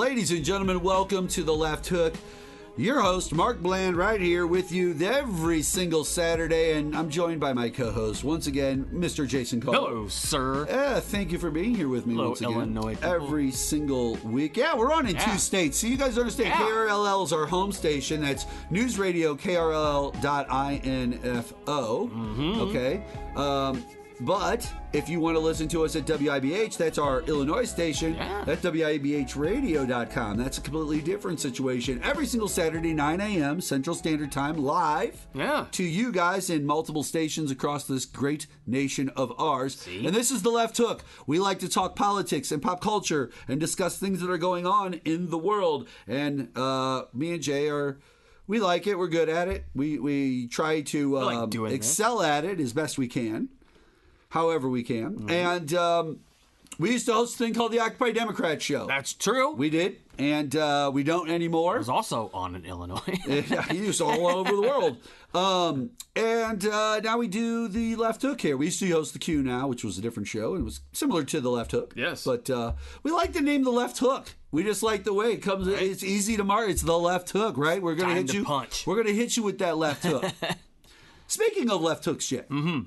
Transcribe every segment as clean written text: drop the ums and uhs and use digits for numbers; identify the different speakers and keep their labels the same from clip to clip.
Speaker 1: Ladies and gentlemen, welcome to The Left Hook. Your host, Mark Bland, right here with you every single Saturday, and I'm joined by my co-host, once again, Mr. Jason Kull.
Speaker 2: Hello, sir.
Speaker 1: Thank you for being here with me once again.
Speaker 2: Illinois people.
Speaker 1: Every single week. Yeah, we're on in 2 states. So you guys understand, KRLL is our home station. That's News Radio, KRLL.info. Okay? But if you want to listen to us at WIBH, that's our Illinois station. That's WIBHradio.com. That's a completely different situation. Every single Saturday, 9 a.m. Central Standard Time, live to you guys in multiple stations across this great nation of ours.
Speaker 2: See?
Speaker 1: And this is The Left Hook. We like to talk politics and pop culture and discuss things that are going on in the world. And me and Jay we like it. We're good at it. We try to excel at it as best we can. However we can. Mm-hmm. And we used to host a thing called the Occupy Democrat Show.
Speaker 2: That's true.
Speaker 1: We did. And we don't anymore.
Speaker 2: I was also on in Illinois.
Speaker 1: Yeah, he was all over the world. And now we do the Left Hook here. We used to host the Q Now, which was a different show. And it was similar to the Left Hook.
Speaker 2: Yes.
Speaker 1: But we like the name the Left Hook. We just like the way it comes. Right. It's easy to mark. It's the Left Hook, right? We're going to hit you.
Speaker 2: Punch.
Speaker 1: We're going to hit you with that left hook. Speaking of left hooks, Jay.
Speaker 2: Mm-hmm.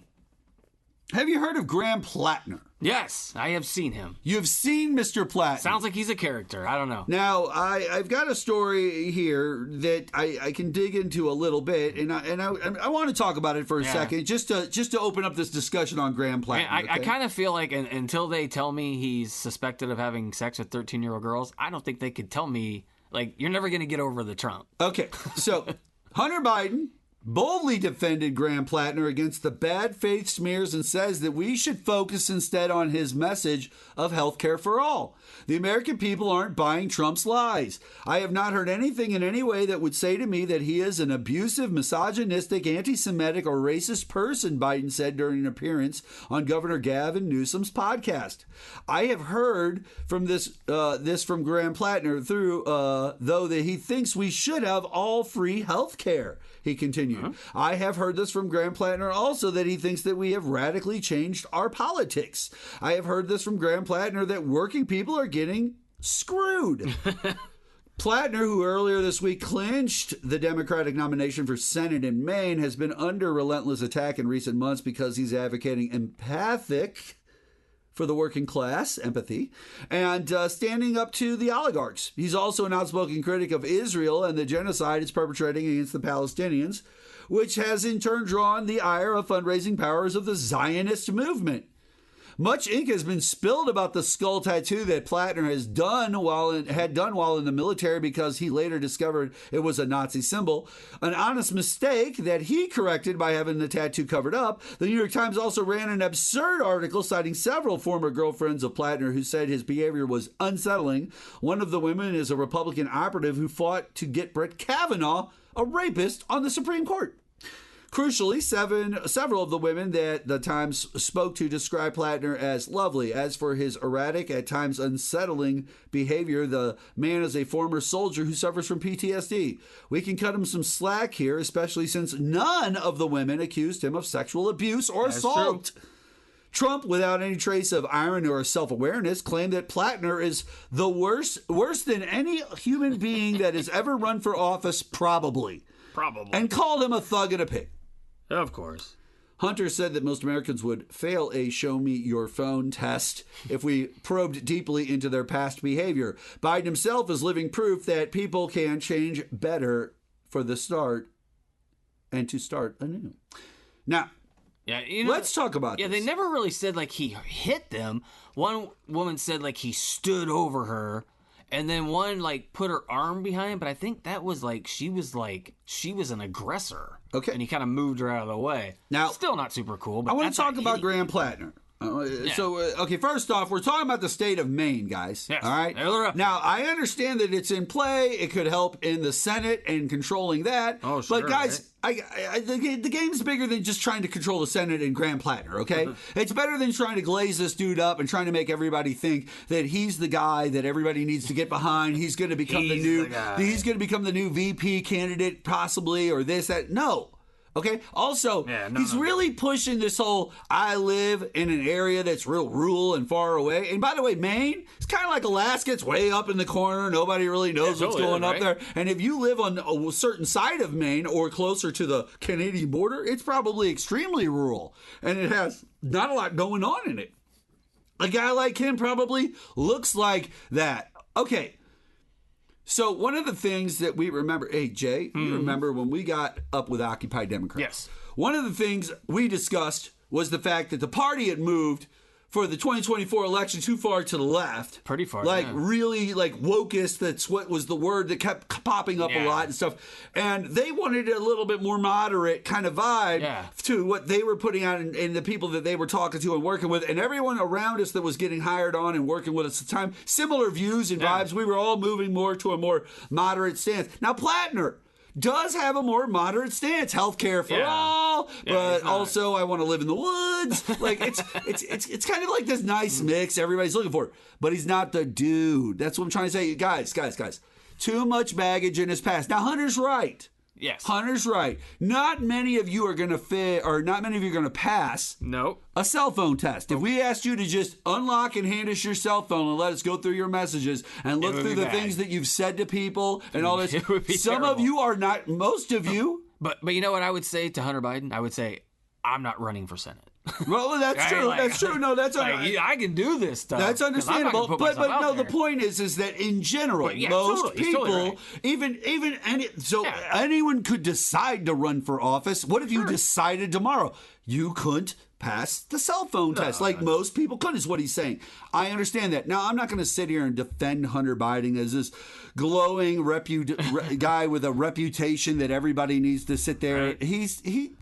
Speaker 1: Have you heard of Graham Platner?
Speaker 2: Yes, I have seen him.
Speaker 1: You've seen Mr. Platner.
Speaker 2: Sounds like he's a character. I don't know.
Speaker 1: Now, I've got a story here that I can dig into a little bit, and I want to talk about it for a second, just to open up this discussion on Graham Platner.
Speaker 2: I kind of feel like until they tell me he's suspected of having sex with 13-year-old girls, I don't think they could tell me, like, you're never going to get over the Trump.
Speaker 1: Okay, so Hunter Biden boldly defended Graham Platner against the bad faith smears and says that we should focus instead on his message of health care for all. The American people aren't buying Trump's lies. I have not heard anything in any way that would say to me that he is an abusive, misogynistic, anti-Semitic, or racist person, Biden said during an appearance on Governor Gavin Newsom's podcast. I have heard from this from Graham Platner though that he thinks we should have all free health care. He continued. I have heard this from Graham Platner also, that he thinks that we have radically changed our politics. I have heard this from Graham Platner that working people are getting screwed. Platner, who earlier this week clinched the Democratic nomination for Senate in Maine, has been under relentless attack in recent months because he's advocating empathic for the working class, empathy, and standing up to the oligarchs. He's also an outspoken critic of Israel and the genocide it's perpetrating against the Palestinians, which has in turn drawn the ire of fundraising powers of the Zionist movement. Much ink has been spilled about the skull tattoo that Platner had done while in the military because he later discovered it was a Nazi symbol. An honest mistake that he corrected by having the tattoo covered up. The New York Times also ran an absurd article citing several former girlfriends of Platner who said his behavior was unsettling. One of the women is a Republican operative who fought to get Brett Kavanaugh, a rapist, on the Supreme Court. Crucially, several of the women that the Times spoke to described Platner as lovely. As for his erratic, at times unsettling behavior, the man is a former soldier who suffers from PTSD. We can cut him some slack here, especially since none of the women accused him of sexual abuse or assault. True. Trump, without any trace of irony or self-awareness, claimed that Platner is the worst than any human being that has ever run for office, probably. And called him a thug and a pig.
Speaker 2: Of course.
Speaker 1: Hunter said that most Americans would fail a show me your phone test if we probed deeply into their past behavior. Biden himself is living proof that people can change better for the start and to start anew. Now, let's talk about this.
Speaker 2: Yeah, they never really said like he hit them. One woman said like he stood over her. And then one, like, put her arm behind him, but I think that was, like, she was an aggressor.
Speaker 1: Okay.
Speaker 2: And he kind of moved her out of the way. Now, still not super cool, but
Speaker 1: I want to talk about Graham Platner. So, first off, we're talking about the state of Maine, guys.
Speaker 2: Yes.
Speaker 1: All right? Now, I understand that it's in play. It could help in the Senate and controlling that.
Speaker 2: Oh, sure.
Speaker 1: But, guys, the game's bigger than just trying to control the Senate and Graham Platner, okay? It's better than trying to glaze this dude up and trying to make everybody think that he's the guy that everybody needs to get behind. He's going to become the new VP candidate, possibly, or this, that. No. Okay. Also, he's
Speaker 2: no.
Speaker 1: really pushing this whole I live in an area that's real rural and far away. And by the way, Maine, it's kind of like Alaska. It's way up in the corner. Nobody really knows what's going up there. And if you live on a certain side of Maine or closer to the Canadian border, it's probably extremely rural. And it has not a lot going on in it. A guy like him probably looks like that. Okay. So one of the things that we remember, hey, Jay, you remember when we got up with Occupy Democrats?
Speaker 2: Yes.
Speaker 1: One of the things we discussed was the fact that the party had moved for the 2024 election too far to the left.
Speaker 2: Pretty far,
Speaker 1: really wokist, that's what was the word that kept popping up a lot and stuff. And they wanted a little bit more moderate kind of vibe to what they were putting out and the people that they were talking to and working with. And everyone around us that was getting hired on and working with us at the time, similar views and vibes. We were all moving more to a more moderate stance. Now, Platner does have a more moderate stance, healthcare for all, but also I want to live in the woods. Like it's kind of like this nice mix everybody's looking for, but he's not the dude. That's what I'm trying to say, guys. Too much baggage in his past. Now Hunter's right.
Speaker 2: Yes.
Speaker 1: Hunter's right. Not many of you are going to fit, or not many of you are going to pass a cell phone test. If we asked you to just unlock and hand us your cell phone and let us go through your messages and look through the things that you've said to people and all this, some of you are not, most of you.
Speaker 2: But you know what I would say to Hunter Biden? I would say, I'm not running for Senate.
Speaker 1: Well, that's true. That's true. No, that's
Speaker 2: I can do this stuff.
Speaker 1: That's understandable. But no, the point is that in general, most people, anyone could decide to run for office. What if you decided tomorrow you couldn't pass the cell phone test? Most people could, is what he's saying. I understand that. Now, I'm not going to sit here and defend Hunter Biden as this glowing guy with a reputation that everybody needs to sit there. Right.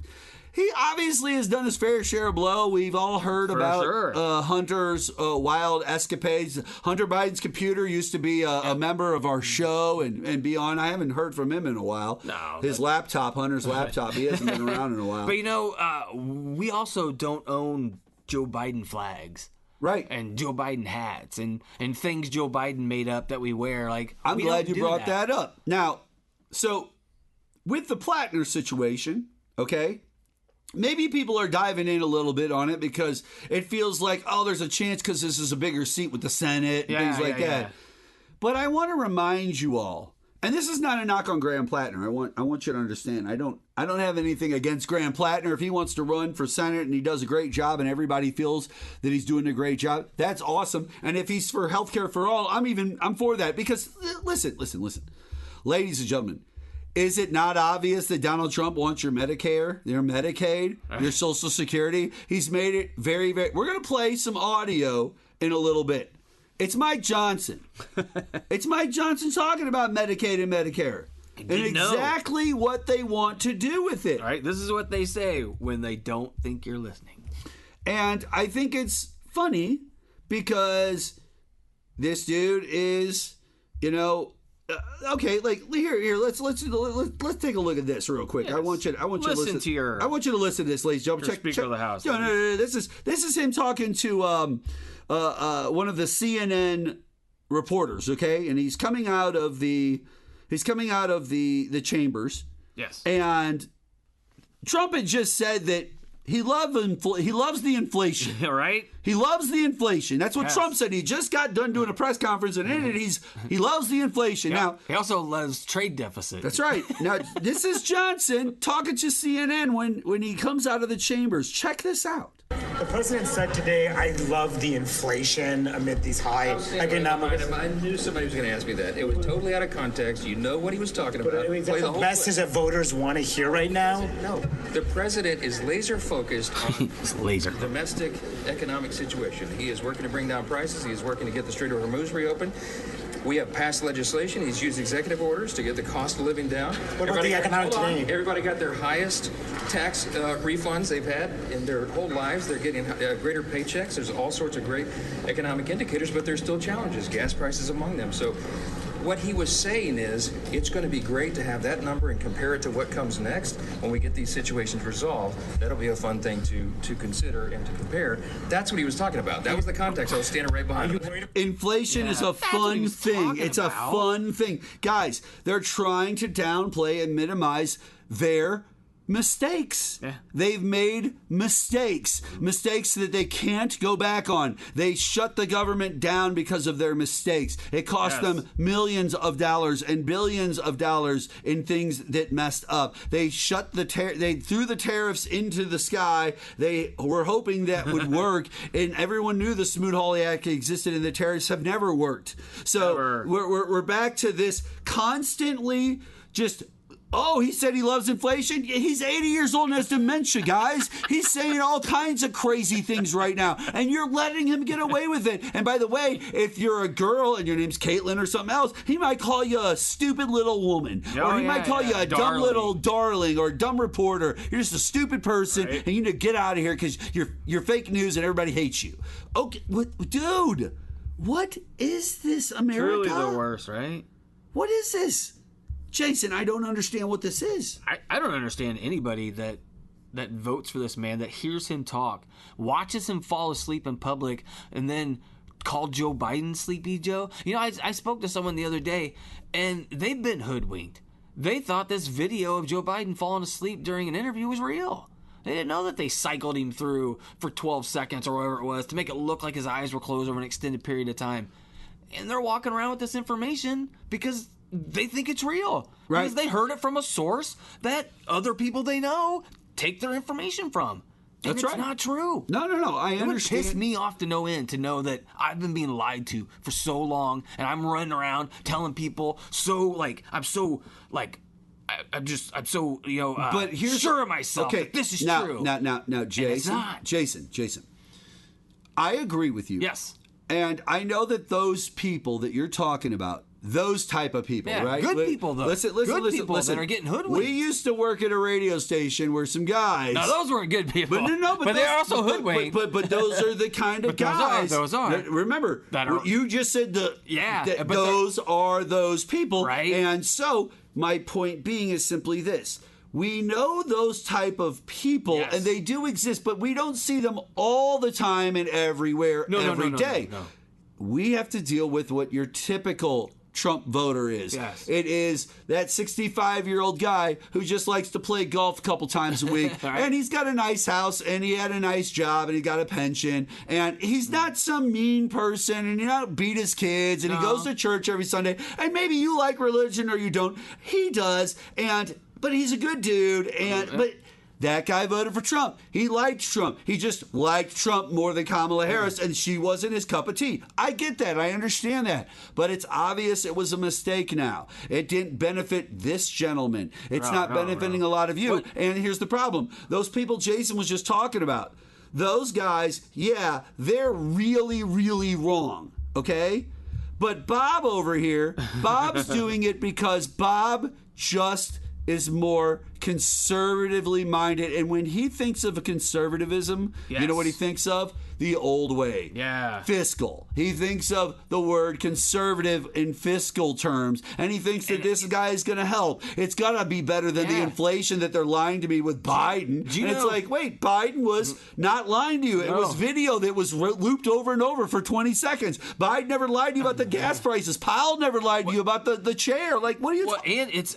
Speaker 1: He obviously has done his fair share of blow. We've all heard about Hunter's wild escapades. Hunter Biden's computer used to be a member of our show and be on. I haven't heard from him in a while.
Speaker 2: No.
Speaker 1: His laptop, Hunter's laptop, he hasn't been around in a while.
Speaker 2: But, we also don't own Joe Biden flags.
Speaker 1: Right.
Speaker 2: And Joe Biden hats and things Joe Biden made up that we wear.
Speaker 1: I'm glad you brought that up. Now, so with the Platner situation, okay, maybe people are diving in a little bit on it because it feels like, there's a chance because this is a bigger seat with the Senate and things like that. But I want to remind you all, and this is not a knock on Graham Platner. I want you to understand. I don't have anything against Graham Platner. If he wants to run for Senate and he does a great job and everybody feels that he's doing a great job, that's awesome. And if he's for healthcare for all, I'm for that because listen, ladies and gentlemen. Is it not obvious that Donald Trump wants your Medicare, your Medicaid, your Social Security? He's made it very, very... We're going to play some audio in a little bit. It's Mike Johnson. It's Mike Johnson talking about Medicaid and Medicare. And exactly what they want to do with it.
Speaker 2: All right, this is what they say when they don't think you're listening.
Speaker 1: And I think it's funny because this dude is, okay, here. Let's take a look at this real quick.
Speaker 2: Yes.
Speaker 1: I want you to listen
Speaker 2: to your.
Speaker 1: I want you to listen to this, ladies and gentlemen.
Speaker 2: Speaker of the House.
Speaker 1: No. This is him talking to one of the CNN reporters. Okay, and he's coming out of the chambers.
Speaker 2: Yes.
Speaker 1: And Trump had just said that he loves the inflation.
Speaker 2: Right?
Speaker 1: He loves the inflation. That's what Trump said. He just got done doing a press conference, and in it, he loves the inflation.
Speaker 2: Yeah.
Speaker 1: Now,
Speaker 2: he also loves trade deficit.
Speaker 1: That's right. Now, this is Johnson talking to CNN when he comes out of the chambers. Check this out.
Speaker 3: The president said today, I love the inflation amid these high economic...
Speaker 4: I knew somebody was going to ask me that. It was totally out of context. You know what he was talking about.
Speaker 3: Is that the message that voters want to hear right now?
Speaker 4: No. The president is laser focused on domestic economic situation. He is working to bring down prices. He is working to get the Strait of Hormuz reopened. We have passed legislation. He's used executive orders to get the cost of living down.
Speaker 3: What about the economic today?
Speaker 4: Everybody got their highest tax refunds they've had in their whole lives. They're getting greater paychecks. There's all sorts of great economic indicators, but there's still challenges, gas prices among them. So what he was saying is it's going to be great to have that number and compare it to what comes next when we get these situations resolved. That'll be a fun thing to consider and to compare. That's what he was talking about. That was the context. I was standing right behind him.
Speaker 1: Inflation is a fun thing. It's a fun thing. Guys, they're trying to downplay and minimize their mistakes.
Speaker 2: Yeah.
Speaker 1: They've made mistakes that they can't go back on. They shut the government down because of their mistakes. It cost them millions of dollars and billions of dollars in things that messed up. They shut they threw the tariffs into the sky. They were hoping that would work, and everyone knew the Smoot-Hawley Act existed, and the tariffs have never worked. So we're back to this constantly just. Oh, he said he loves inflation? He's 80 years old and has dementia, guys. He's saying all kinds of crazy things right now, and you're letting him get away with it. And by the way, if you're a girl and your name's Caitlin or something else, he might call you a stupid little woman. Or he might call you a dumb little darling or a dumb reporter. You're just a stupid person, and you need to get out of here because you're fake news and everybody hates you. Okay, dude, what is this, America?
Speaker 2: Truly the worst, right?
Speaker 1: What is this? Jason, I don't understand what this is.
Speaker 2: I don't understand anybody that votes for this man, that hears him talk, watches him fall asleep in public, and then call Joe Biden Sleepy Joe. You know, I spoke to someone the other day, and they've been hoodwinked. They thought this video of Joe Biden falling asleep during an interview was real. They didn't know that they cycled him through for 12 seconds or whatever it was to make it look like his eyes were closed over an extended period of time. And they're walking around with this information because they think it's real.
Speaker 1: Right.
Speaker 2: Because they heard it from a source that other people they know take their information from. And
Speaker 1: That's
Speaker 2: it's
Speaker 1: right.
Speaker 2: not true.
Speaker 1: No. I
Speaker 2: It would
Speaker 1: understand.
Speaker 2: piss me off to no end to know that I've been being lied to for so long, and I'm running around telling people I'm so
Speaker 1: But here's
Speaker 2: sure of myself that this is true.
Speaker 1: Now, Jason, I agree with you.
Speaker 2: Yes.
Speaker 1: And I know that those people that you're talking about, those type of people,
Speaker 2: Yeah,
Speaker 1: right?
Speaker 2: good people, though.
Speaker 1: Listen,
Speaker 2: Good people that are getting hoodwinked.
Speaker 1: We used to work at a radio station where some guys.
Speaker 2: Now, those weren't good people.
Speaker 1: But
Speaker 2: they're also hoodwinked.
Speaker 1: But those are the kind of
Speaker 2: But those
Speaker 1: guys.
Speaker 2: those are.
Speaker 1: Remember, you just said those are those people.
Speaker 2: Right.
Speaker 1: And so my point being is simply this. We know those type of people, and they do exist, but we don't see them all the time and everywhere every day.
Speaker 2: No.
Speaker 1: We have to deal with what your typical Trump voter is.
Speaker 2: Yes.
Speaker 1: It is that 65-year-old guy who just likes to play golf a couple times a week,
Speaker 2: Right.
Speaker 1: and he's got a nice house, and he had a nice job, and he got a pension, and he's not some mean person, and you don't beat his kids, and he goes to church every Sunday, and maybe you like religion or you don't. He does, but he's a good dude, but that guy voted for Trump. He liked Trump. He just liked Trump more than Kamala Harris, and she wasn't his cup of tea. I get that. I understand that. But it's obvious it was a mistake now. It didn't benefit this gentleman. It's not benefiting a lot of you. And here's the problem. Those people Jason was just talking about, those guys, they're really, really wrong, okay? But Bob over here, Bob's doing it because Bob just is more conservatively minded. And when he thinks of a conservatism, you know what he thinks of? The old way.
Speaker 2: Yeah.
Speaker 1: Fiscal. He thinks of the word conservative in fiscal terms. And he thinks that this guy is going to help. It's got to be better than the inflation that they're lying to me with Biden. And it's like, wait, Biden was not lying to you. It was video that was looped over and over for 20 seconds. Biden never lied to you about the gas prices. Powell never lied to you about the chair. Like, what are you talking
Speaker 2: about? And it's...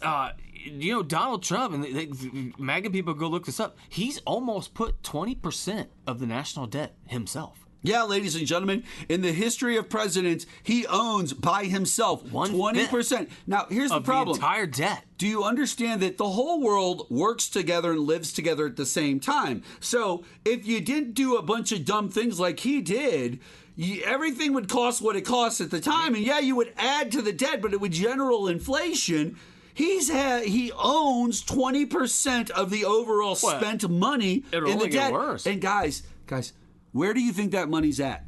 Speaker 2: Donald Trump, and MAGA people go look this up, he's almost put 20% of the national debt himself.
Speaker 1: Yeah, ladies and gentlemen, in the history of presidents, he owns by himself 20%. Now, here's the problem.
Speaker 2: The entire debt.
Speaker 1: Do you understand that the whole world works together and lives together at the same time? So if you didn't do a bunch of dumb things like he did, everything would cost what it costs at the time. And you would add to the debt, but it would generate inflation. He owns 20% of the overall spent money in the debt.
Speaker 2: Get worse.
Speaker 1: And guys, where do you think that money's at?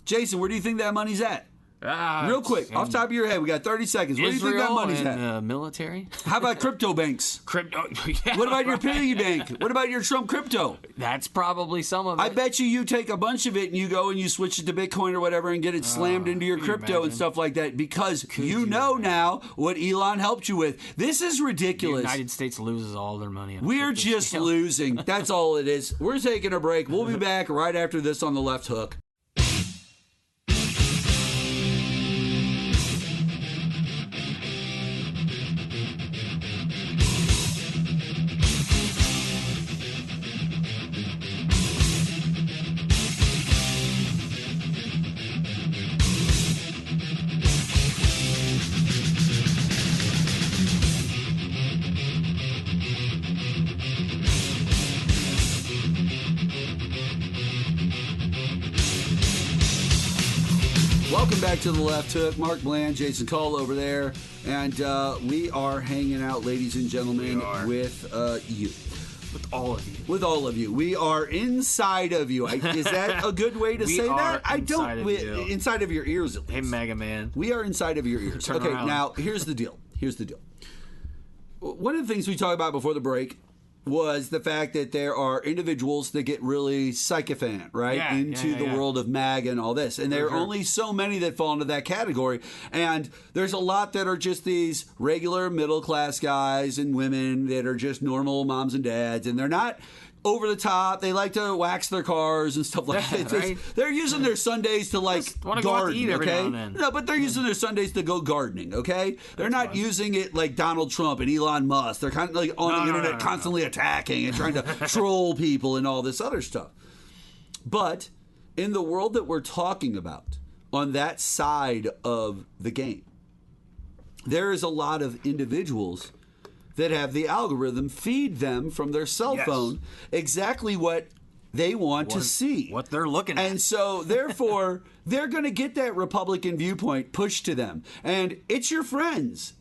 Speaker 1: Jason, where do you think that money's at? Real quick, off the top of your head, we got 30 seconds. Where do you think that money's at?
Speaker 2: Military.
Speaker 1: How about crypto banks? What about your piggy bank? What about your Trump crypto?
Speaker 2: That's probably some of it.
Speaker 1: I bet you take a bunch of it and you go and you switch it to Bitcoin or whatever and get it slammed into your crypto and stuff like that because you know now what Elon helped you with. This is ridiculous.
Speaker 2: The United States loses all their money.
Speaker 1: We're just losing. That's all it is. We're taking a break. We'll be back right after this on The Left Hook. Welcome back to The Left Hook. Mark Bland, Jason Kull over there. And we are hanging out, ladies and gentlemen, with you.
Speaker 2: With all of you.
Speaker 1: With all of you. We are inside of you. Is that a good way to say that? Inside of your ears, at least.
Speaker 2: Hey, Mega Man.
Speaker 1: We are inside of your ears. Okay,
Speaker 2: around.
Speaker 1: now, here's the deal. One of the things we talked about before the break was the fact that there are individuals that get really sycophant, right, into the world of MAGA and all this. And there are only so many that fall into that category. And there's a lot that are just these regular middle-class guys and women that are just normal moms and dads. And they're not over the top. They like to wax their cars and stuff like that.
Speaker 2: Right?
Speaker 1: They're using their Sundays to garden,
Speaker 2: go out to eat every
Speaker 1: okay?
Speaker 2: now and then.
Speaker 1: No, but they're using their Sundays to go gardening, okay? They're not using it like Donald Trump and Elon Musk. They're kind of like on the internet constantly attacking and trying to troll people and all this other stuff. But in the world that we're talking about, on that side of the game, there is a lot of individuals that have the algorithm feed them from their cell phone exactly what they want to see.
Speaker 2: What they're looking at.
Speaker 1: And so, therefore, they're going to get that Republican viewpoint pushed to them. And it's your friends.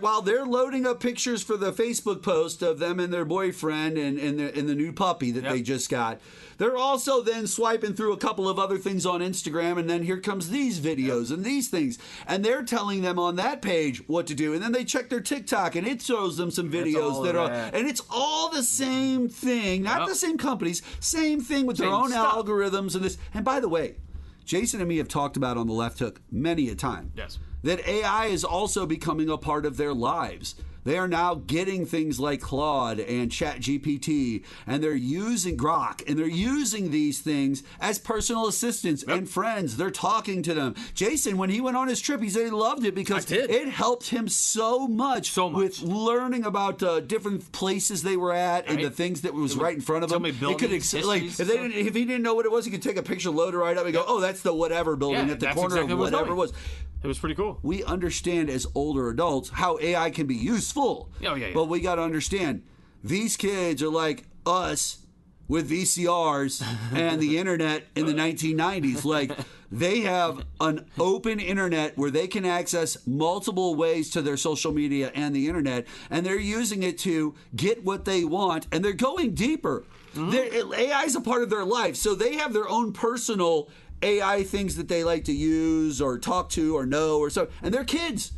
Speaker 1: While they're loading up pictures for the Facebook post of them and their boyfriend and the new puppy that they just got, they're also then swiping through a couple of other things on Instagram, and then here comes these videos and these things. And they're telling them on that page what to do. And then they check their TikTok, and it shows them some videos that are... And it's all the same thing. Not the same companies. Same thing with their own algorithms and this. And by the way, Jason and me have talked about on The Left Hook many a time that AI is also becoming a part of their lives. They are now getting things like Claude and ChatGPT, and they're using Grok, and they're using these things as personal assistants and friends. They're talking to them. Jason, when he went on his trip, he said he loved it because it helped him so much with learning about different places they were at and the things that was right in front of him. It could if he didn't know what it was, he could take a picture, load it right up, and go, "Oh, that's the whatever building at the corner of whatever it was."
Speaker 2: It was pretty cool.
Speaker 1: We understand as older adults how AI can be useful. But we got to understand, these kids are like us with VCRs and the internet in the 1990s. Like, they have an open internet where they can access multiple ways to their social media and the internet, and they're using it to get what they want, and they're going deeper. AI is a part of their life, so they have their own personal AI things that they like to use or talk to or know or so. And they're kids.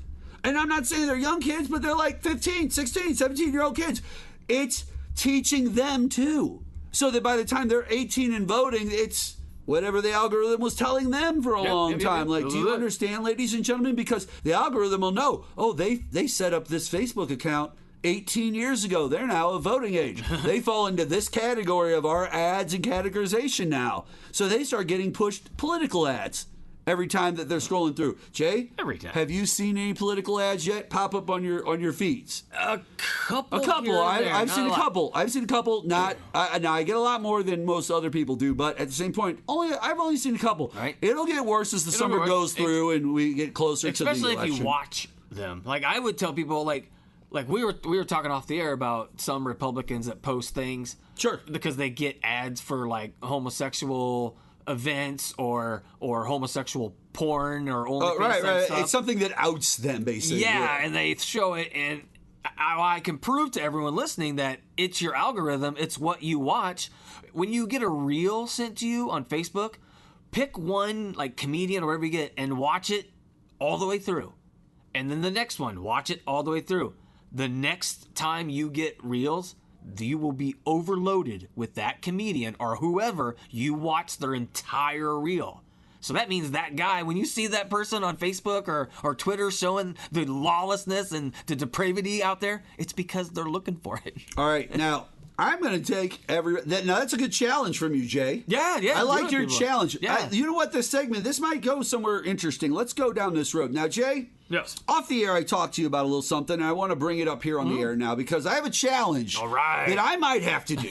Speaker 1: And I'm not saying they're young kids, but they're like 15, 16, 17-year-old kids. It's teaching them too. So that by the time they're 18 and voting, it's whatever the algorithm was telling them for a long time. Like, do you understand, ladies and gentlemen? Because the algorithm will know, oh, they set up this Facebook account 18 years ago. They're now of voting age. They fall into this category of our ads and categorization now. So they start getting pushed political ads every time that they're scrolling through. Jay?
Speaker 2: Every time.
Speaker 1: Have you seen any political ads yet pop up on your feeds?
Speaker 2: A couple.
Speaker 1: I've seen a couple. I've seen a couple. Now I get a lot more than most other people do, but at the same point, I've only seen a couple.
Speaker 2: Right.
Speaker 1: It'll get worse as the summer goes through and we get closer to the election.
Speaker 2: Especially if you watch them. Like, I would tell people, like we were talking off the air about some Republicans that post things, because they get ads for like homosexual events or homosexual porn or OnlyFans
Speaker 1: right.
Speaker 2: stuff.
Speaker 1: It's something that outs them, basically.
Speaker 2: Yeah, and they show it, and I can prove to everyone listening that it's your algorithm. It's what you watch. When you get a reel sent to you on Facebook, pick one like comedian or whatever you get and watch it all the way through, and then the next one, watch it all the way through. The next time you get reels, you will be overloaded with that comedian or whoever you watch their entire reel. So that means that guy, when you see that person on Facebook or Twitter showing the lawlessness and the depravity out there, it's because they're looking for it.
Speaker 1: All right, now I'm going to take now that's a good challenge from you, Jay.
Speaker 2: Yeah.
Speaker 1: I like your challenge.
Speaker 2: Yeah.
Speaker 1: You know what, this might go somewhere interesting. Let's go down this road. Now, Jay.
Speaker 2: Yes.
Speaker 1: Off the air, I talked to you about a little something, and I want to bring it up here on the air now because I have a challenge that I might have to do.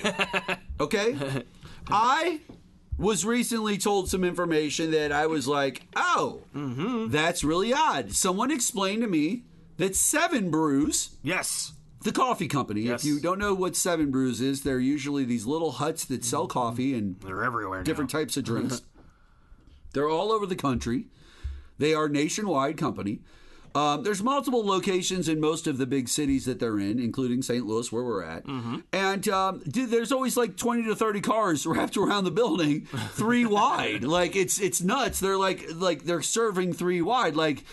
Speaker 1: Okay? I was recently told some information that I was like, oh, that's really odd. Someone explained to me that 7 Brews...
Speaker 2: Yes.
Speaker 1: The coffee company. Yes. If you don't know what 7 Brews is, they're usually these little huts that sell coffee and
Speaker 2: they're everywhere
Speaker 1: different types of drinks. They're all over the country. They are a nationwide company. There's multiple locations in most of the big cities that they're in, including St. Louis, where we're at. And dude, there's always like 20 to 30 cars wrapped around the building, 3 wide. Like it's nuts. They're like they're serving 3 wide. Like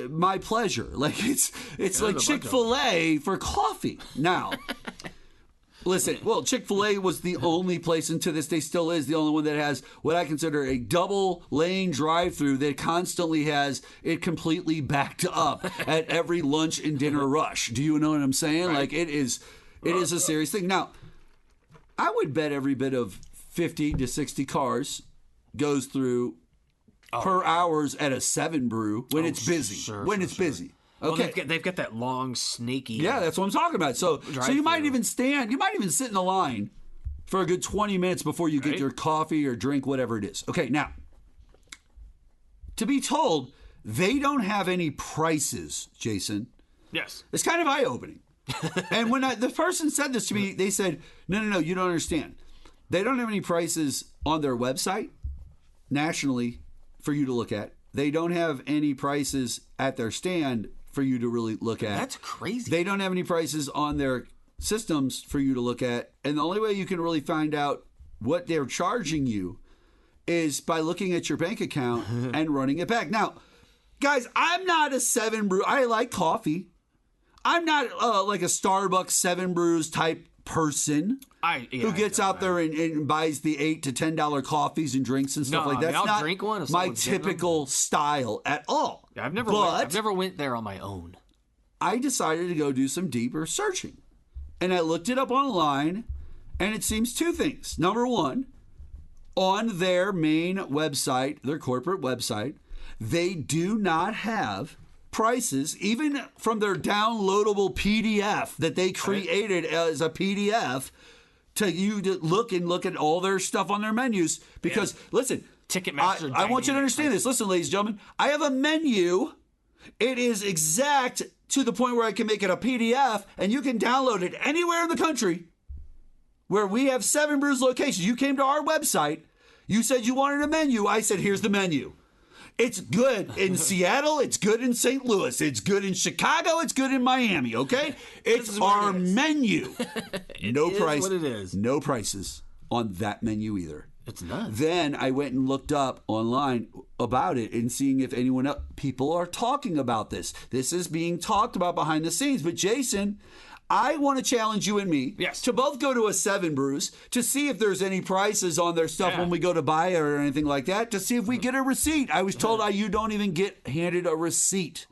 Speaker 1: my pleasure. Like it's like Chick-fil-A for coffee now. Listen, well, Chick-fil-A was the only place, and to this day still is, the only one that has what I consider a double-lane drive-through that constantly has it completely backed up at every lunch and dinner rush. Do you know what I'm saying? Right. Like, it is a serious thing. Now, I would bet every bit of 50 to 60 cars goes through per hours at a 7 brew when it's busy. Sure. Busy. Okay.
Speaker 2: Well, they've got that long, snaky.
Speaker 1: Yeah, that's what I'm talking about. So you might even sit in the line for a good 20 minutes before you get your coffee or drink, whatever it is. Okay, now, to be told, they don't have any prices, Jason.
Speaker 2: Yes.
Speaker 1: It's kind of eye-opening. And when the person said this to me, they said, no, you don't understand. They don't have any prices on their website nationally for you to look at. They don't have any prices at their stand for you to really look at.
Speaker 2: That's crazy.
Speaker 1: They don't have any prices on their systems for you to look at. And the only way you can really find out what they're charging you is by looking at your bank account and running it back. Now, guys, I'm not a 7 brew. I like coffee. I'm not like a Starbucks 7 brews type person who gets out there and buys the $8 to $10 coffees and drinks and stuff like that. That's not
Speaker 2: drink one
Speaker 1: my typical style at all.
Speaker 2: Yeah, I've never went there on my own.
Speaker 1: I decided to go do some deeper searching. And I looked it up online, and it seems 2 things. Number 1, on their main website, their corporate website, they do not have prices, even from their downloadable PDF that they created as a PDF to you to look at all their stuff on their menus. Because listen,
Speaker 2: Ticketmaster,
Speaker 1: I want you to understand this. Listen, ladies and gentlemen, I have a menu. It is exact to the point where I can make it a PDF and you can download it anywhere in the country where we have 7 Brews locations. You came to our website. You said you wanted a menu. I said, here's the menu. It's good in Seattle. It's good in St. Louis. It's good in Chicago. It's good in Miami. Okay, it's our menu. No price.
Speaker 2: What it is.
Speaker 1: No prices on that menu either.
Speaker 2: It's nuts.
Speaker 1: Then I went and looked up online about it and seeing if anyone else, people are talking about this. This is being talked about behind the scenes. But Jason, I want to challenge you and me to both go to a 7 Brews to see if there's any prices on their stuff when we go to buy it or anything like that, to see if we get a receipt. I was told you don't even get handed a receipt.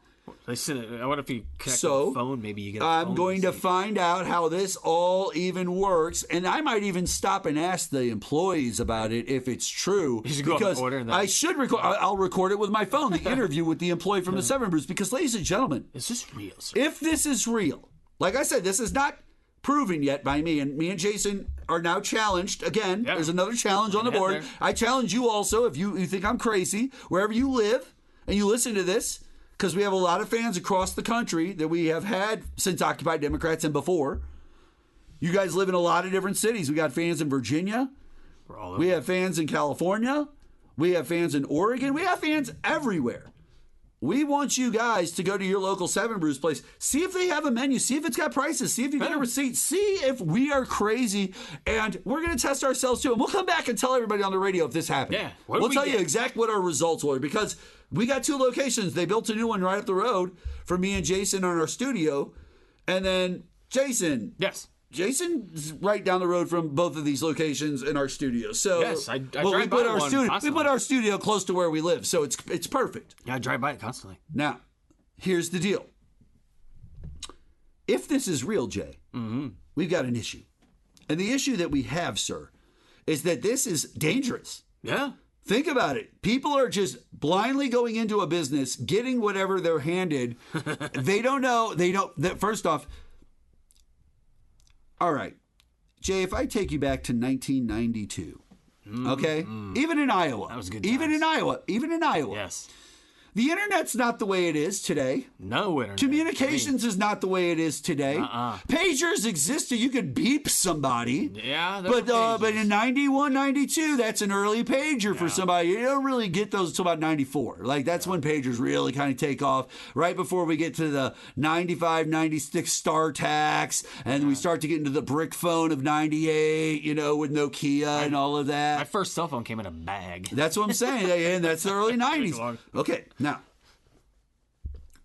Speaker 2: They sent it. What if you connect the phone? Maybe you get a phone
Speaker 1: I'm going
Speaker 2: receipt.
Speaker 1: to find out how this all even works, and I might even stop and ask the employees about it if it's true. Because I should record. I'll record it with my phone, the interview with the employee from the 7 Brews. Because, ladies and gentlemen,
Speaker 2: is this real, sir?
Speaker 1: If this is real, like I said, this is not proven yet by me, and me and Jason are now challenged. Again, there's another challenge on the board. I challenge you also, if you think I'm crazy, wherever you live and you listen to this, because we have a lot of fans across the country that we have had since Occupy Democrats and before. You guys live in a lot of different cities. We got fans in Virginia. We have fans in California. We have fans in Oregon. We have fans everywhere. We want you guys to go to your local 7 Brews place, see if they have a menu, see if it's got prices, see if you get a receipt, see if we are crazy, and we're going to test ourselves too. And we'll come back and tell everybody on the radio if this happened.
Speaker 2: Yeah.
Speaker 1: We'll tell you exactly what our results were, because we got 2 locations. They built a new one right up the road for me and Jason in our studio. And then Jason.
Speaker 2: Yes.
Speaker 1: Jason's right down the road from both of these locations in our studio. So
Speaker 2: yes, I
Speaker 1: we put our studio close to where we live, so it's perfect.
Speaker 2: Yeah, I drive by it constantly.
Speaker 1: Now, here's the deal. If this is real, Jay, we've got an issue. And the issue that we have, sir, is that this is dangerous.
Speaker 2: Yeah.
Speaker 1: Think about it. People are just blindly going into a business, getting whatever they're handed. They don't know. First off, all right, Jay, if I take you back to 1992, okay? Even in Iowa.
Speaker 2: That was good
Speaker 1: Even
Speaker 2: times.
Speaker 1: in Iowa.
Speaker 2: Yes.
Speaker 1: The internet's not the way it is today.
Speaker 2: No internet.
Speaker 1: Communications is not the way it is today. Pagers existed. You could beep somebody.
Speaker 2: Yeah,
Speaker 1: but in 91, 92, that's an early pager for somebody. You don't really get those until about 94. Like, that's when pagers really kind of take off, right before we get to the 95, 96 StarTACs, and we start to get into the brick phone of 98, with Nokia and all of that.
Speaker 2: My first cell phone came in a bag.
Speaker 1: That's what I'm saying, and that's the early 90s. Okay, now,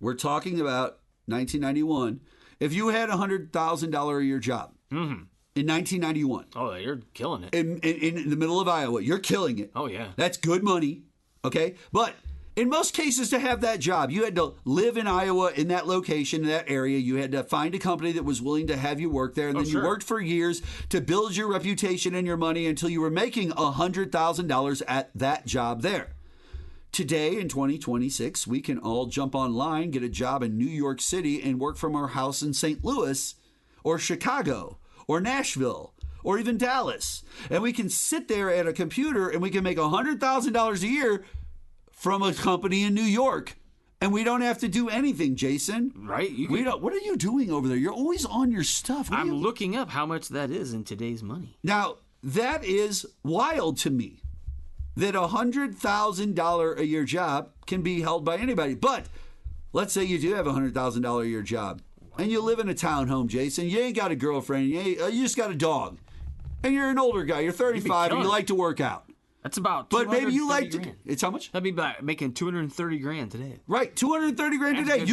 Speaker 1: we're talking about 1991. If you had a $100,000 a year job in 1991.
Speaker 2: Oh, you're killing it.
Speaker 1: In the middle of Iowa, you're killing it.
Speaker 2: Oh, yeah.
Speaker 1: That's good money, okay? But in most cases, to have that job, you had to live in Iowa, in that location, in that area. You had to find a company that was willing to have you work there. And then you worked for years to build your reputation and your money until you were making $100,000 at that job there. Today, in 2026, we can all jump online, get a job in New York City, and work from our house in St. Louis or Chicago or Nashville or even Dallas. And we can sit there at a computer and we can make $100,000 a year from a company in New York. And we don't have to do anything, Jason.
Speaker 2: Right?
Speaker 1: What are you doing over there? You're always on your stuff.
Speaker 2: I'm looking up how much that is in today's money.
Speaker 1: Now, that is wild to me. That a $100,000 a year job can be held by anybody. But let's say you do have a $100,000 a year job and you live in a townhome, Jason. You ain't got a girlfriend. You just got a dog. And you're an older guy. You're 35 and you like to work out.
Speaker 2: That's about
Speaker 1: But maybe you like to.
Speaker 2: grand.
Speaker 1: It's how much?
Speaker 2: That'd be about making $230,000 today.
Speaker 1: Right, $230,000 today.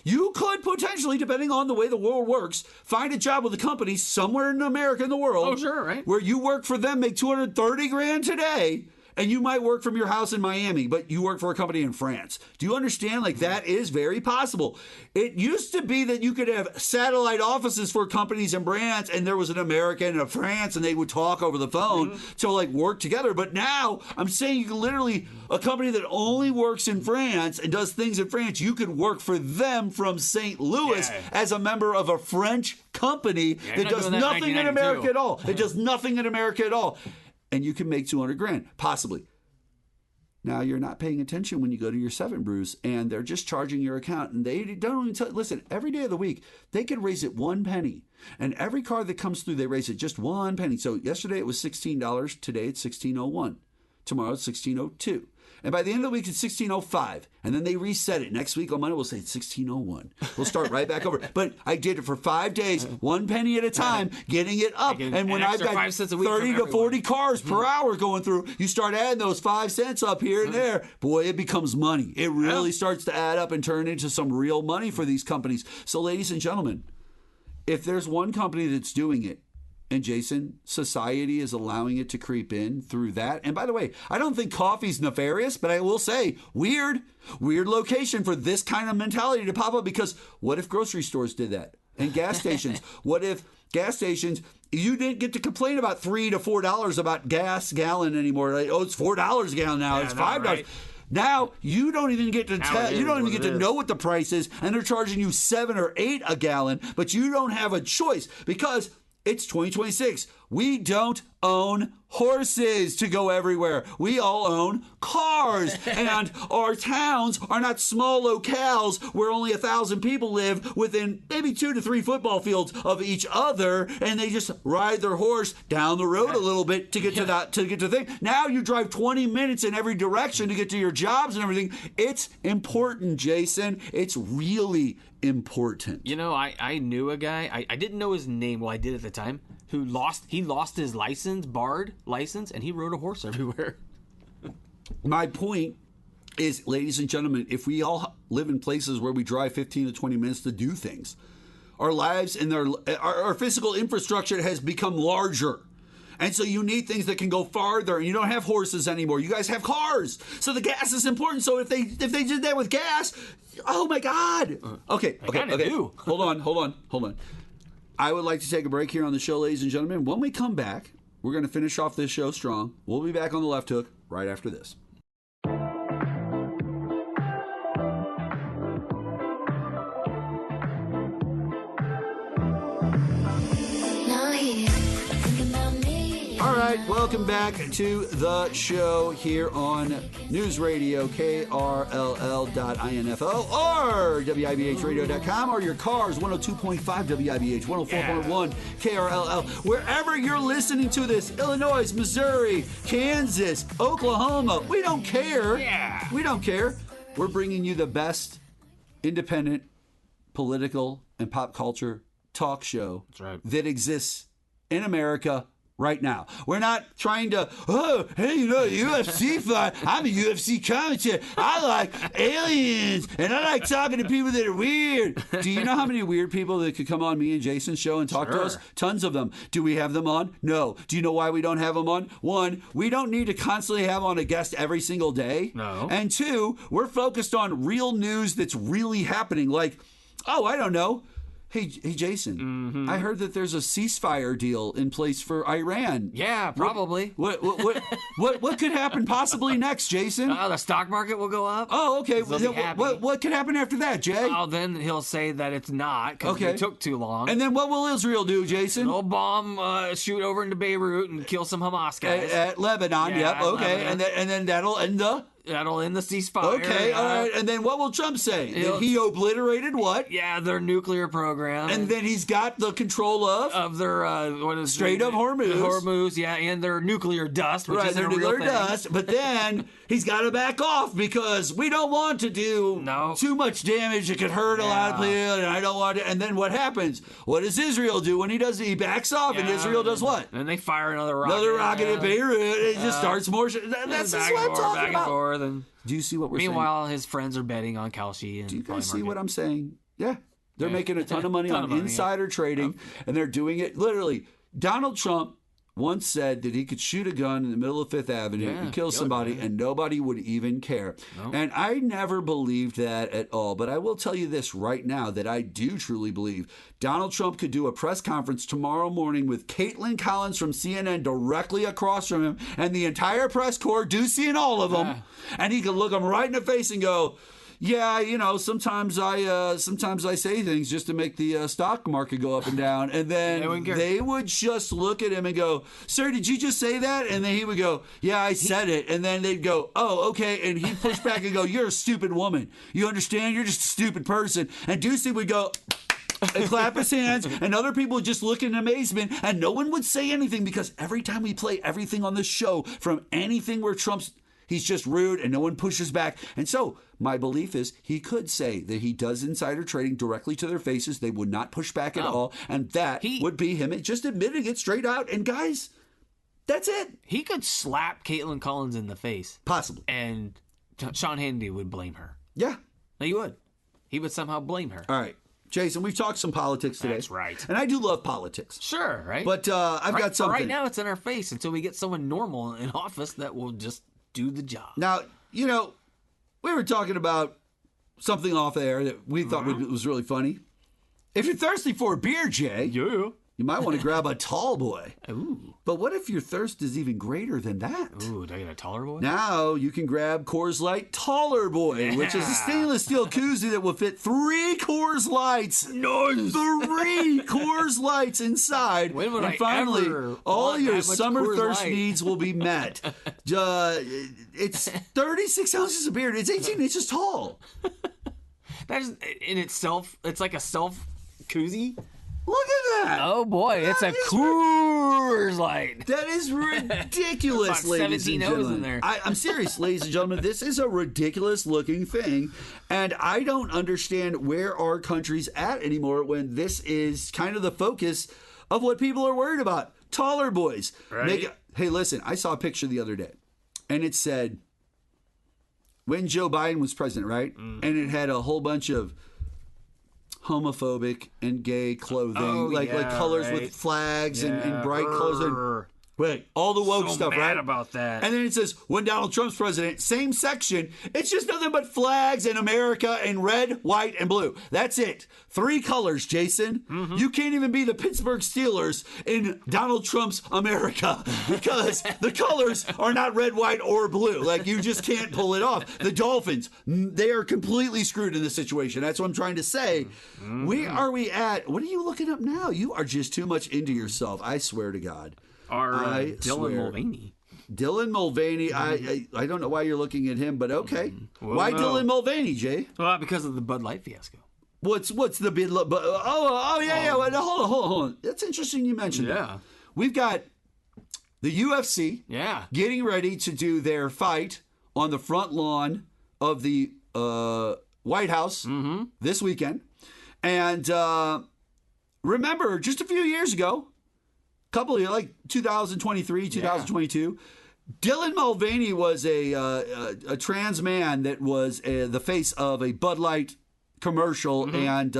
Speaker 1: You could potentially, depending on the way the world works, find a job with a company somewhere in America, in the world.
Speaker 2: Oh, sure, right.
Speaker 1: Where you work for them, make $230,000 today. And you might work from your house in Miami, but you work for a company in France. Do you understand? Like, that is very possible. It used to be that you could have satellite offices for companies and brands, and there was an American and a France, and they would talk over the phone to, like, work together. But now, I'm saying you can literally, a company that only works in France and does things in France, you could work for them from St. Louis as a member of a French company that does nothing in America at all. It does nothing in America at all. And you can make $200,000, possibly. Now, you're not paying attention when you go to your 7 Brews, and they're just charging your account, and they don't even tell. Listen, every day of the week, they could raise it 1 penny. And every car that comes through, they raise it just 1 penny. So yesterday it was $16. Today it's $16.01. Tomorrow it's $16.02. And by the end of the week, it's $16.05. And then they reset it. Next week on Monday, we'll say it's $16.01. We'll start right back over. But I did it for 5 days, 1 penny at a time, getting it up. And when I've got 30 to 40 cars per hour going through, you start adding those 5 cents up here and there. Boy, it becomes money. It really starts to add up and turn into some real money for these companies. So, ladies and gentlemen, if there's one company that's doing it, and Jason, society is allowing it to creep in through that. And by the way, I don't think coffee's nefarious, but I will say, weird location for this kind of mentality to pop up, because what if grocery stores did that? And gas stations? What if gas stations, you didn't get to complain about $3 to $4 about gas gallon anymore? Like, oh, it's $4 a gallon now. It's $5. Right. Now you don't even get to know what the price is, and they're charging you $7 or $8 a gallon, but you don't have a choice because it's 2026. We don't own horses to go everywhere. We all own cars. And our towns are not small locales where only 1,000 people live within maybe 2 to 3 football fields of each other, and they just ride their horse down the road a little bit to get to the thing. Now you drive 20 minutes in every direction to get to your jobs and everything. It's important, Jason. It's really important.
Speaker 2: You know, I knew a guy. I didn't know his name. Well, I did at the time. Who lost his license, barred license, and he rode a horse everywhere.
Speaker 1: My point is, ladies and gentlemen, if we all live in places where we drive 15 to 20 minutes to do things, our lives and our physical infrastructure has become larger. And so you need things that can go farther, and you don't have horses anymore. You guys have cars. So the gas is important. So if they did that with gas, oh my God. Okay.
Speaker 2: Do.
Speaker 1: Hold on. I would like to take a break here on the show, ladies and gentlemen. When we come back, we're going to finish off this show strong. We'll be back on the Left Hook right after this. All right, well, welcome back to the show here on News Radio KRLL.info or WIBHradio.com or your cars 102.5 WIBH, 104.1 KRLL. Wherever you're listening to this, Illinois, Missouri, Kansas, Oklahoma, we don't care.
Speaker 2: Yeah.
Speaker 1: We don't care. We're bringing you the best independent political and pop culture talk show that exists in America right now. We're not trying to, UFC fight. I'm a UFC commentator. I like aliens, and I like talking to people that are weird. Do you know how many weird people that could come on me and Jason's show and talk to us? Tons of them. Do we have them on? No. Do you know why we don't have them on? One, we don't need to constantly have on a guest every single day.
Speaker 2: No.
Speaker 1: And two, we're focused on real news that's really happening. Like, I don't know. Hey, Jason, I heard that there's a ceasefire deal in place for Iran.
Speaker 2: Yeah, probably.
Speaker 1: What could happen possibly next, Jason?
Speaker 2: The stock market will go up.
Speaker 1: Oh, okay.
Speaker 2: What
Speaker 1: could happen after that, Jay?
Speaker 2: Oh, then he'll say that it's not because it took too long.
Speaker 1: And then what will Israel do, Jason?
Speaker 2: They'll bomb, shoot over into Beirut and kill some Hamas guys.
Speaker 1: At Lebanon,
Speaker 2: Yeah,
Speaker 1: yep, okay.
Speaker 2: Lebanon.
Speaker 1: And then that'll end the...
Speaker 2: That'll end the ceasefire.
Speaker 1: Okay, all right. And then what will Trump say? That he obliterated what?
Speaker 2: Yeah, their nuclear program.
Speaker 1: And then he's got the control of
Speaker 2: their
Speaker 1: Strait of Hormuz.
Speaker 2: Hormuz, yeah, and their nuclear dust, which isn't
Speaker 1: their
Speaker 2: a real
Speaker 1: nuclear
Speaker 2: thing.
Speaker 1: dust. But then he's got to back off because we don't want to do too much damage. It could hurt a lot of people, and I don't want to. And then what happens? What does Israel do when he does it? He backs off, and Israel does what?
Speaker 2: And they fire another rocket.
Speaker 1: Another rocket at Beirut. It just starts more. That's just what I'm talking about.
Speaker 2: And
Speaker 1: do you see what we're saying?
Speaker 2: Meanwhile, his friends are betting on Kalshi. And
Speaker 1: do you guys see
Speaker 2: Polymarket.
Speaker 1: what I'm saying? Yeah. They're making a ton of money on insider trading, and they're doing it literally. Donald Trump once said that he could shoot a gun in the middle of Fifth Avenue and kill somebody, and nobody would even care. Nope. And I never believed that at all. But I will tell you this right now that I do truly believe Donald Trump could do a press conference tomorrow morning with Caitlin Collins from CNN directly across from him and the entire press corps, Ducey and all of them, and he could look them right in the face and go, yeah, sometimes I say things just to make the stock market go up and down. And then they would just look at him and go, sir, did you just say that? And then he would go, yeah, I said it. And then they'd go, oh, okay. And he'd push back and go, you're a stupid woman. You understand? You're just a stupid person. And Ducey would go and clap his hands, and other people would just look in amazement, and no one would say anything because every time we play everything on this show, from anything where he's just rude and no one pushes back. And so my belief is he could say that he does insider trading directly to their faces. They would not push back at all. And that would be him just admitting it straight out. And guys, that's it.
Speaker 2: He could slap Caitlin Collins in the face.
Speaker 1: Possibly.
Speaker 2: And Sean Hannity would blame her.
Speaker 1: Yeah.
Speaker 2: No, he would. He would somehow blame her.
Speaker 1: All right. Jason, we've talked some politics today.
Speaker 2: That's right.
Speaker 1: And I do love politics.
Speaker 2: Sure, right?
Speaker 1: But I've got something.
Speaker 2: Right now it's in our face until we get someone normal in office that will just do the job.
Speaker 1: Now, we were talking about something off air that we thought was really funny. If you're thirsty for a beer, Jay, you might want to grab a tall boy.
Speaker 2: Ooh.
Speaker 1: But what if your thirst is even greater than that?
Speaker 2: Ooh, do I get a taller boy?
Speaker 1: Now you can grab Coors Light Taller Boy, which is a stainless steel koozie that will fit 3 Coors Lights.
Speaker 2: Nice.
Speaker 1: 3 Coors Lights inside.
Speaker 2: When would
Speaker 1: and
Speaker 2: I
Speaker 1: finally,
Speaker 2: ever
Speaker 1: all your summer
Speaker 2: Coors
Speaker 1: thirst
Speaker 2: Light?
Speaker 1: needs will be met. It's 36 ounces of beer. It's 18 inches tall.
Speaker 2: That is in itself, it's like a self koozie.
Speaker 1: Look at that.
Speaker 2: Oh boy, it's a Coors Light.
Speaker 1: That is ridiculous,
Speaker 2: About
Speaker 1: ladies
Speaker 2: 17
Speaker 1: and
Speaker 2: O's
Speaker 1: gentlemen.
Speaker 2: in there.
Speaker 1: I'm serious, ladies and gentlemen. This is a ridiculous looking thing, and I don't understand where our country's at anymore when this is kind of the focus of what people are worried about. Taller boys.
Speaker 2: Right.
Speaker 1: Hey, listen, I saw a picture the other day, and it said, when Joe Biden was president, right? And it had a whole bunch of homophobic and gay clothing, like colors with flags and bright colors. And, right, all the woke stuff,
Speaker 2: mad
Speaker 1: right?
Speaker 2: About that.
Speaker 1: And then it says, when Donald Trump's president, same section, it's just nothing but flags in America in red, white, and blue. That's it. 3 colors, Jason. Mm-hmm. You can't even be the Pittsburgh Steelers in Donald Trump's America because the colors are not red, white, or blue. Like, you just can't pull it off. The Dolphins, they are completely screwed in this situation. That's what I'm trying to say. Mm-hmm. Where are we at? What are you looking up now? You are just too much into yourself. I swear to God.
Speaker 2: Dylan Mulvaney.
Speaker 1: Dylan Mulvaney. I don't know why you're looking at him, but okay. Well, why Dylan Mulvaney, Jay?
Speaker 2: Well, because of the Bud Light fiasco.
Speaker 1: What's the bid? Yeah. Well, hold on. That's interesting you mentioned that. We've got the UFC getting ready to do their fight on the front lawn of the White House this weekend. And remember, just a few years ago, like 2023, 2022, Dylan Mulvaney was a trans man that was the face of a Bud Light commercial and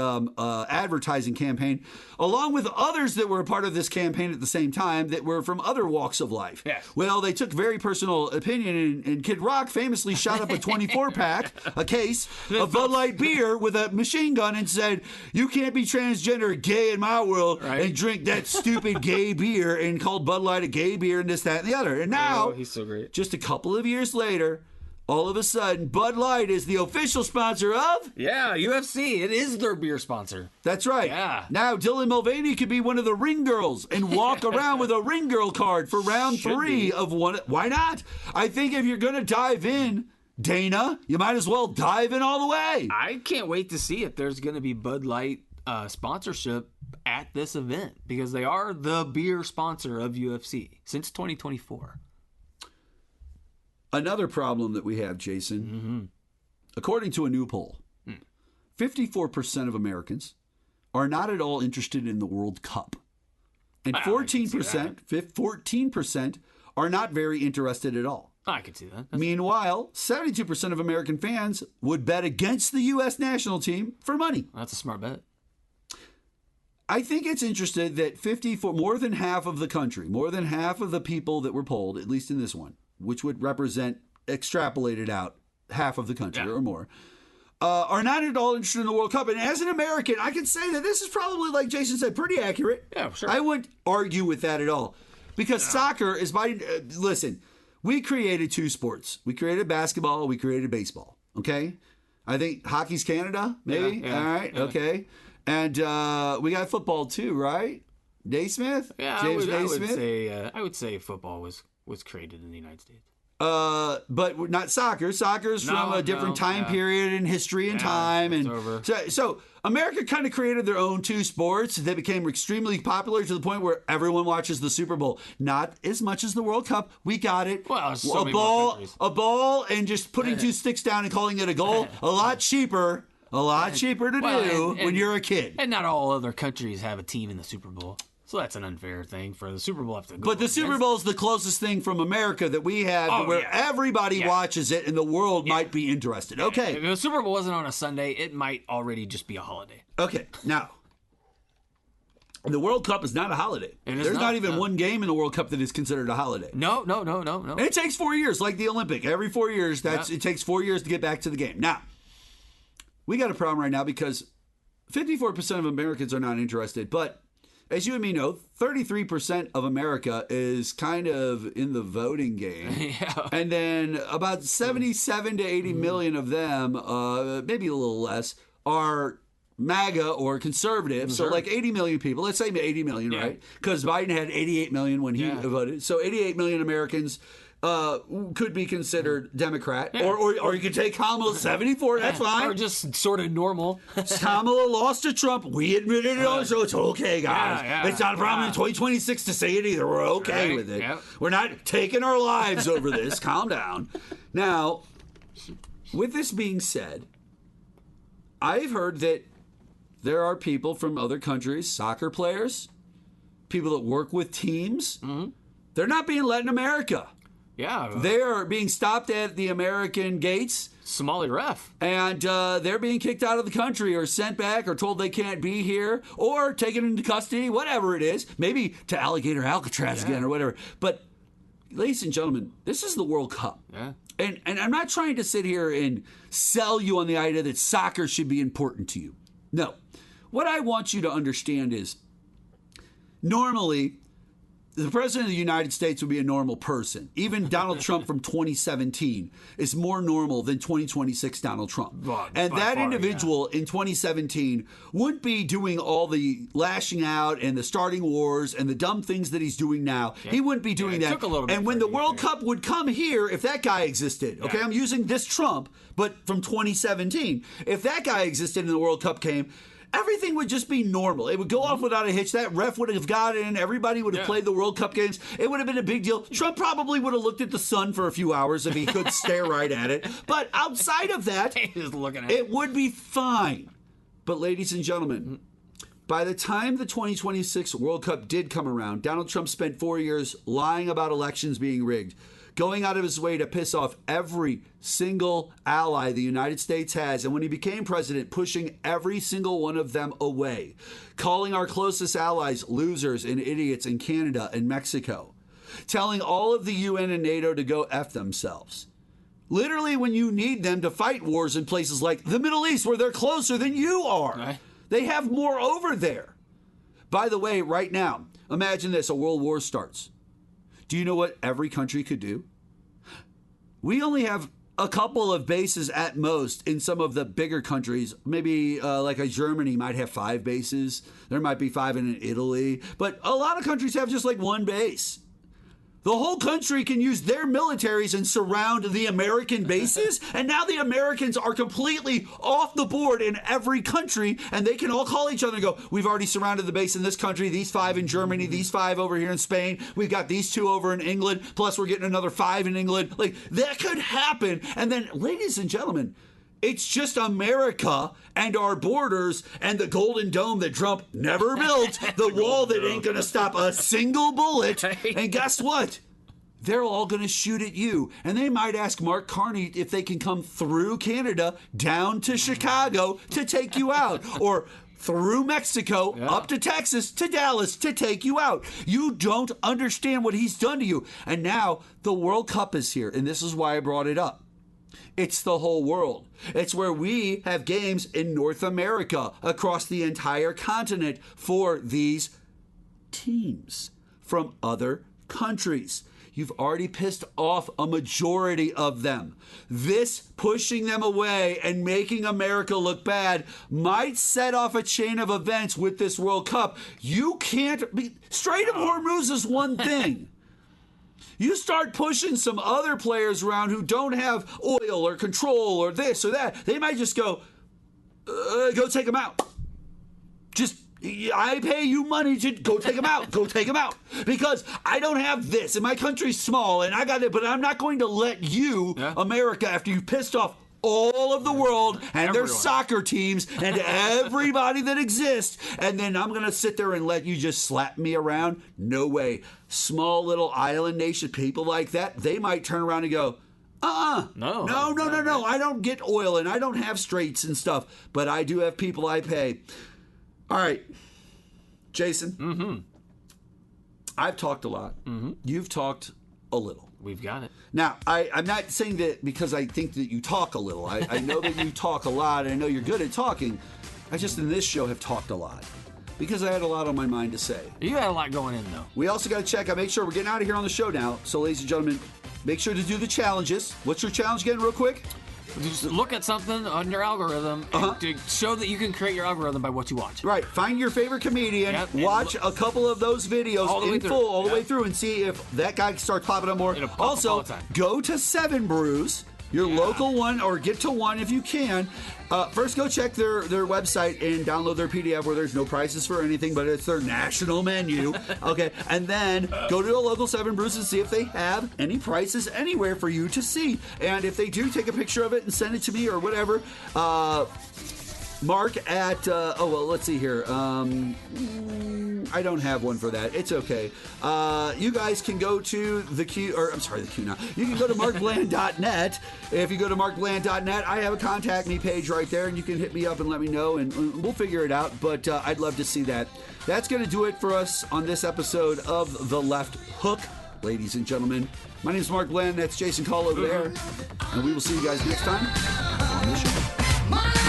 Speaker 1: advertising campaign, along with others that were a part of this campaign at the same time that were from other walks of life.
Speaker 2: Yes.
Speaker 1: Well, they took very personal opinion, and Kid Rock famously shot up a 24-pack, a case of Bud Light beer with a machine gun and said, "You can't be transgender, gay in my world, and drink that stupid gay beer," and called Bud Light a gay beer and this, that, and the other. And now,
Speaker 2: he's so great.
Speaker 1: Just a couple of years later, all of a sudden, Bud Light is the official sponsor of...
Speaker 2: Yeah, UFC. It is their beer sponsor.
Speaker 1: That's right.
Speaker 2: Yeah.
Speaker 1: Now, Dylan Mulvaney could be one of the ring girls and walk around with a ring girl card for round 3 of one. Why not? I think if you're going to dive in, Dana, you might as well dive in all the way.
Speaker 2: I can't wait to see if there's going to be Bud Light sponsorship at this event, because they are the beer sponsor of UFC since 2024.
Speaker 1: Another problem that we have, Jason, according to a new poll, 54% of Americans are not at all interested in the World Cup. And 14% are not very interested at all.
Speaker 2: I can see that.
Speaker 1: Meanwhile, 72% of American fans would bet against the U.S. national team for money.
Speaker 2: That's a smart bet.
Speaker 1: I think it's interesting that more than half of the country, more than half of the people that were polled, at least in this one, which would represent, extrapolated out, half of the country or more, are not at all interested in the World Cup. And as an American, I can say that this is probably, like Jason said, pretty accurate.
Speaker 2: Yeah, sure.
Speaker 1: I wouldn't argue with that at all. Because soccer is listen, we created 2 sports. We created basketball, we created baseball. Okay? I think hockey's Canada, maybe?
Speaker 2: Yeah,
Speaker 1: all right, okay. And we got football too, right? Naismith?
Speaker 2: Yeah,
Speaker 1: James
Speaker 2: Naismith? I would say football was created in the United States.
Speaker 1: But not soccer. Soccer's from a different time period in history and time. And
Speaker 2: over.
Speaker 1: So America kind of created their own 2 sports. They became extremely popular to the point where everyone watches the Super Bowl. Not as much as the World Cup. We got it.
Speaker 2: Well,
Speaker 1: a ball, and just putting 2 sticks down and calling it a goal. A lot cheaper to do when you're a kid.
Speaker 2: And not all other countries have a team in the Super Bowl. So that's an unfair thing for the Super Bowl to go.
Speaker 1: But the Super Bowl is the closest thing from America that we have to where everybody watches it and the world might be interested. Okay.
Speaker 2: If the Super Bowl wasn't on a Sunday, it might already just be a holiday.
Speaker 1: Okay. Now, the World Cup is not a holiday. There's not even one game in the World Cup that is considered a holiday.
Speaker 2: No.
Speaker 1: And it takes 4 years, like the Olympic. Every 4 years, it takes 4 years to get back to the game. Now, we got a problem right now because 54% of Americans are not interested, but as you and me know, 33% of America is kind of in the voting game.
Speaker 2: Yeah.
Speaker 1: And then about 77 to 80 million of them, maybe a little less, are MAGA or conservative. So like 80 million people. Let's say 80 million, right? Because Biden had 88 million when he voted. So 88 million Americans could be considered Democrat, or you could take Kamala 74. That's fine.
Speaker 2: Or just sort of normal.
Speaker 1: Kamala lost to Trump. We admitted it all, so it's okay, guys. It's not a problem in 2026 to say it either. We're okay with it. Yeah. We're not taking our lives over this. Calm down. Now, with this being said, I've heard that there are people from other countries, soccer players, people that work with teams. They're not being let in America.
Speaker 2: Yeah.
Speaker 1: They're being stopped at the American gates.
Speaker 2: Somali ref.
Speaker 1: And they're being kicked out of the country or sent back or told they can't be here or taken into custody, whatever it is. Maybe to Alligator Alcatraz again or whatever. But, ladies and gentlemen, this is the World Cup.
Speaker 2: Yeah.
Speaker 1: And I'm not trying to sit here and sell you on the idea that soccer should be important to you. No. What I want you to understand is normally the president of the United States would be a normal person. Even Donald Trump from 2017 is more normal than 2026 Donald Trump. And that individual in 2017 wouldn't be doing all the lashing out and the starting wars and the dumb things that he's doing now. He wouldn't be doing that.
Speaker 2: Took a little bit
Speaker 1: and when the World Cup would come here, if that guy existed, okay, I'm using this Trump, but from 2017, if that guy existed and the World Cup came, everything would just be normal. It would go off without a hitch. That ref would have got in. Everybody would have played the World Cup games. It would have been a big deal. Trump probably would have looked at the sun for a few hours if he could stare right at it. But outside of that, it would be fine. But ladies and gentlemen, by the time the 2026 World Cup did come around, Donald Trump spent 4 years lying about elections being rigged, going out of his way to piss off every single ally the United States has, and when he became president, pushing every single one of them away, calling our closest allies losers and idiots in Canada and Mexico, telling all of the UN and NATO to go F themselves. Literally, when you need them to fight wars in places like the Middle East, where they're closer than you are.
Speaker 2: Right.
Speaker 1: They have more over there. By the way, right now, imagine this, a world war starts. Do you know what every country could do? We only have a couple of bases at most in some of the bigger countries. Maybe like a Germany might have 5 bases. There might be 5 in Italy. But a lot of countries have just like 1 base. The whole country can use their militaries and surround the American bases. And now the Americans are completely off the board in every country. And they can all call each other and go, we've already surrounded the base in this country, these 5 in Germany, these 5 over here in Spain. We've got these 2 over in England. Plus we're getting another 5 in England. Like, that could happen. And then, ladies and gentlemen, it's just America and our borders and the Golden Dome that Trump never built, the wall that ain't going to stop a single bullet. And guess what? They're all going to shoot at you. And they might ask Mark Carney if they can come through Canada down to Chicago to take you out. Or through Mexico, up to Texas, to Dallas, to take you out. You don't understand what he's done to you. And now the World Cup is here. And this is why I brought it up. It's the whole world. It's where we have games in North America, across the entire continent, for these teams from other countries. You've already pissed off a majority of them. This pushing them away and making America look bad might set off a chain of events with this World Cup. You can't be... Strait of Hormuz is one thing. You start pushing some other players around who don't have oil or control or this or that. They might just go take them out. Just, I pay you money to go take them out. Go take them out. Because I don't have this and my country's small and I got it, but I'm not going to let you, America, after you've pissed off all of the world and their soccer teams and everybody that exists, and then I'm going to sit there and let you just slap me around? No way. Small little island nation, people like that, they might turn around and go, No. I don't get oil and I don't have straits and stuff, but I do have people I pay. All right, Jason. I've talked a lot. You've talked a little.
Speaker 2: We've got it.
Speaker 1: Now, I'm not saying that because I think that you talk a little. I know that you talk a lot. I know you're good at talking. I just, in this show, have talked a lot because I had a lot on my mind to say.
Speaker 2: You had a lot going in, though.
Speaker 1: We also got to check out, make sure we're getting out of here on the show now. So, ladies and gentlemen, make sure to do the challenges. What's your challenge again, real quick?
Speaker 2: Just look at something on your algorithm and to show that you can create your algorithm by what you watch.
Speaker 1: Right. Find your favorite comedian, watch a couple of those videos in full, all the way through, and see if that guy starts popping up more. Also, go to 7 Brews, your local one, or get to one if you can. First, go check their website and download their PDF where there's no prices for anything, but it's their national menu. Okay, and then go to a local 7 Brews and see if they have any prices anywhere for you to see. And if they do, take a picture of it and send it to me or whatever. Mark at, let's see here. I don't have one for that. It's okay. You guys can go to the Q now. You can go to markbland.net. If you go to markbland.net, I have a contact me page right there, and you can hit me up and let me know, and we'll figure it out. But I'd love to see that. That's going to do it for us on this episode of The Left Hook, ladies and gentlemen. My name is Mark Bland. That's Jason Kull over there. And we will see you guys next time on the show.